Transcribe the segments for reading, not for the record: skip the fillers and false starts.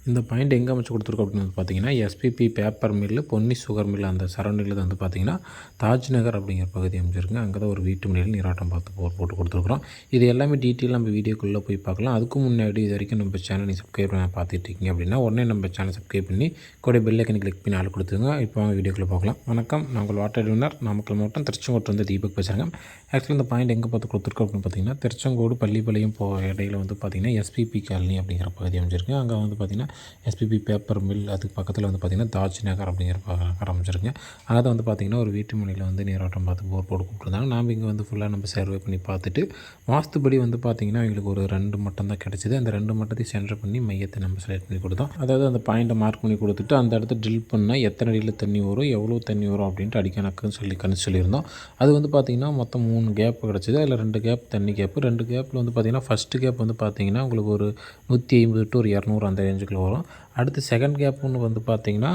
இந்த பாயிண்ட் எங்கே அமைச்சு கொடுத்துருக்கோம் அப்படின்னு வந்து பார்த்தீங்கன்னா, SPB paper mill, Ponni sugar mill அந்த சரௌண்டிங்கில் வந்து பார்த்தீங்கன்னா, தாஜ் நகர் அப்படிங்கிற பகுதி அமைஞ்சிருக்குங்க. அங்கே தான் ஒரு வீட்டு மனையில் நீராட்டம் பார்த்து போட்டு கொடுத்துருக்குறோம். இது எல்லாமே டீட்டெயில் நம்ம வீடியோக்குள்ளே போய் பார்க்கலாம். அதுக்கு முன்னாடி இது வரைக்கும் நம்ம சேனலை சப்ஸ்கிரைப் பண்ண பார்த்துட்டு இருக்கீங்க அப்படின்னா, உடனே நம்ம சேனல் சப்ஸ்கிரைப் பண்ணி கூட பெல் ஐக்கனை கிளிக் பண்ணி ஆள் கொடுத்துங்க. இப்போ வாங்க வீடியோக்குள்ளே பார்க்கலாம். வணக்கம், நான் உங்கள் வாட்டர் டின்னர் நாமக்கல் மாவட்டம் திருச்செங்கோட்டு வந்து தீபக் பேசுகிறேங்க. ஆக்சுவலி இந்த பாயிண்ட் எங்கே பார்த்து கொடுத்துருக்கோம் அப்படின்னு பார்த்தீங்கன்னா, திருச்செங்கோடு பள்ளிப்பாளையம் இடையில வந்து பார்த்தீங்கன்னா எஸ்பிபி காலனி அப்படிங்கிற பகுதி அமைஞ்சிருக்கு. அங்கே வந்து பார்த்தீங்கன்னா எஸ்பிபி பேப்பர் மில், அதுக்கு பக்கத்தில் வந்து பார்த்திங்கன்னா தாஜ் நகர் அப்படிங்கிற ஆரம்பிச்சிருங்க. அதை வந்து பார்த்திங்கன்னா ஒரு வீட்டு மனையில் வந்து நீராட்டம் பார்த்து போர் போட்டு கூப்பிட்டுருந்தாங்க. நாம் இங்கே வந்து ஃபுல்லாக நம்ம சர்வே பண்ணி பார்த்துட்டு வாஸ்துபடி வந்து பார்த்திங்கன்னா எங்களுக்கு ஒரு 2 மட்டம் தான் கிடச்சிது. அந்த 2 மட்டத்தையும் சென்டர் பண்ணி மையத்தை நம்ம செலக்ட் பண்ணி கொடுத்தோம். அதாவது அந்த பாயிண்ட்டை மார்க் பண்ணி கொடுத்துட்டு அந்த இடத்த ட்ரில் பண்ணால் எத்தனை அடியில் தண்ணி வரும், எவ்வளோ தண்ணி வரும் அப்படின்ட்டு அடிக்கணக்குன்னு கணிச்சு சொல்லியிருந்தோம். அது வந்து பார்த்திங்கன்னா மொத்தம் 3 கேப் கிடச்சிது. அதில் 2 கேப் தண்ணி கேப்பு, 2 கேப்பில் வந்து பார்த்திங்கன்னா ஃபஸ்ட்டு கேப் வந்து பார்த்திங்கன்னா உங்களுக்கு ஒரு 150 to 200 அந்த ரேஞ்சுக்குள்ள வரும். அடுத்து செகண்ட் கேப் ஒன்று வந்து பார்த்திங்கன்னா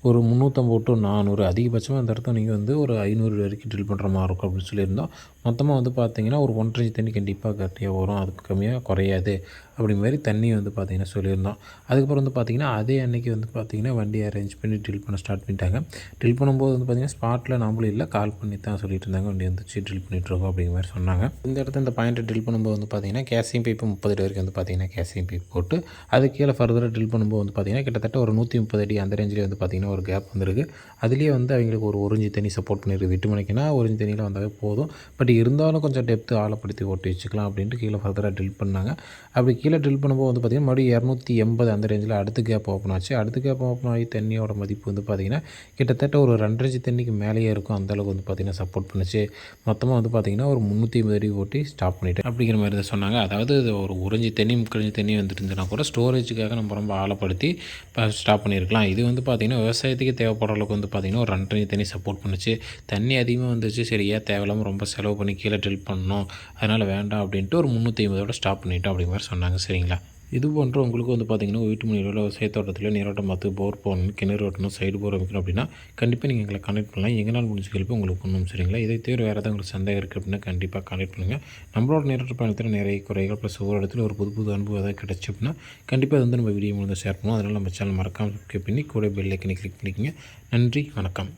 ஒரு 350 to 400 அதிகபட்சமாக அந்த இடத்த நீங்கள் வந்து ஒரு 500 வரைக்கும் ட்ரில் பண்ணுற மாதிரி இருக்கும் அப்படின்னு சொல்லியிருந்தோம். மொத்தமாக வந்து பார்த்திங்கன்னா ஒரு 1.5 இன்ச் தண்ணி கண்டிப்பாக கட்டியாக வரும், அதுக்கு கம்மியாக குறையாது அப்படி மாதிரி தண்ணி வந்து பார்த்திங்கன்னா சொல்லியிருந்தோம். அதுக்கப்புறம் வந்து பார்த்திங்கன்னா அதே அன்றைக்கி வந்து பார்த்திங்கன்னா வண்டி அரேஞ்ச் பண்ணி ட்ரில் பண்ண ஸ்டார்ட் பண்ணிட்டாங்க. ட்ரில் பண்ணும்போது வந்து பார்த்திங்கன்னா ஸ்பாட்டில் நாமளும் இல்லை, கால் பண்ணி தான் சொல்லிட்டு இருந்தாங்க வண்டி வந்துச்சு ட்ரில் பண்ணிகிட்ருக்கோம் அப்படிங்கிற மாதிரி சொன்னாங்க. இந்த இடத்துல இந்த பாயிண்ட்டை ட்ரில் பண்ணும்போது வந்து பார்த்திங்கன்னா கேசிங் பைப்பு 30 அடி வரைக்கும் வந்து பார்த்திங்கன்னா கேசிங் பைப் போட்டு அது கீழே ஃபர்தராக ட்ரில் பண்ணும்போது வந்து பார்த்திங்கன்னா கிட்டத்தட்ட ஒரு 130 அடி அந்த ரேஞ்சிலே வந்து பார்த்திங்கன்னா ஒரு கேப் வந்துருக்கு. அதுலேயே வந்து அவங்களுக்கு ஒரு இன்ச்சு தண்ணி சப்போர்ட் பண்ணியிருக்கு. விட்டு மணிக்குன்னா 1 இன்ச்சு தண்ணியில் வந்தாவே போதும். பட் இருந்தாலும் கொஞ்சம் டெப்த்து ஆழப்படுத்தி ஓட்டி வச்சுக்கலாம் அப்படின்ட்டு கீழே ஃபர்தராக ட்ரில் பண்ணாங்க. அப்படி கீழே ட்ரில் பண்ணும்போது வந்து பார்த்திங்கன்னா மறுபடியும் 280 அந்த ரேஞ்சில் அடுத்த கேப் ஓப்பன் ஆச்சு. அடுத்த கேப் ஓப்பன் ஆகி தண்ணியோட மதிப்பு வந்து பார்த்திங்கன்னா கிட்டத்தட்ட ஒரு 2.5 இன்ச்சு தண்ணிக்கு மேலேயே இருக்கும். அந்தளவுக்கு வந்து பார்த்திங்கன்னா சப்போர்ட் பண்ணுச்சு. மொத்தமாக வந்து பார்த்திங்கன்னா ஒரு 350 அடி ஓட்டி ஸ்டாப் பண்ணிவிட்டு அப்படிங்கிற மாதிரி தான் சொன்னாங்க. அதாவது ஒரு 1 இன்ச்சு தண்ணி 3 இன்ச்சு தண்ணி வந்துட்டு இருந்துன்னா கூட ஸ்டோரேஜுக்காக நம்ம ரொம்ப ஆழப்படுத்தி ஸ்டாப் பண்ணியிருக்கலாம். இது வந்து பார்த்திங்கன்னா விவசாயத்துக்கு தேவைப்படுற அளவுக்கு வந்து பார்த்திங்கன்னா ஒரு 2.5 இன்ச்சு தண்ணி சப்போர்ட் பண்ணுச்சு. தண்ணி அதிகமாக வந்துச்சு, சரி ஏன் தேவையில்லாமல் ரொம்ப செலவு பண்ணி கீழே ட்ரில் பண்ணணும், அதனால் வேண்டாம் அப்படின்ட்டு ஒரு 350 ஸ்டாப் பண்ணிவிட்டோம் அப்படிங்கிற மாதிரி சொன்னாங்க. சரிங்களா, இது போன்ற உங்களுக்கு வந்து பார்த்திங்கன்னா வீட்டு மனையில் விவசாய தோட்டத்தில் நீரோட்டம் பார்த்து போர் போடணும், கிணறு ஓட்டணும், சைடு போர் வைக்கணும் அப்படின்னா கண்டிப்பாக நீங்கள் எங்களை கான்டெக்ட் பண்ணலாம். எங்களால் முடிஞ்ச ஹெல்ப் உங்களுக்கு பண்ணணும். சரிங்களா, இதை தவிர வேறு ஏதாவது உங்களுக்கு சந்தேகம் இருக்குது அப்படின்னா கண்டிப்பாக கான்டெக்ட் பண்ணுங்கள். நம்மளோட நீரோட்ட பயணத்தில் நிறைய குறைகள் ப்ளஸ் ஒவ்வொரு இடத்துல ஒரு புது அனுபவம் ஏதாவது கிடச்சி அப்படின்னா கண்டிப்பாக அது வந்து நம்ம வீடியோ மூலம் ஷேர் பண்ணுவோம். அதனால் நம்ம சேனல் மறக்காமல் சப்ஸ்கிரைப் பண்ணி கூட பெல் ஐக்கனை கிளிக் பண்ணிக்கோங்க. நன்றி, வணக்கம்.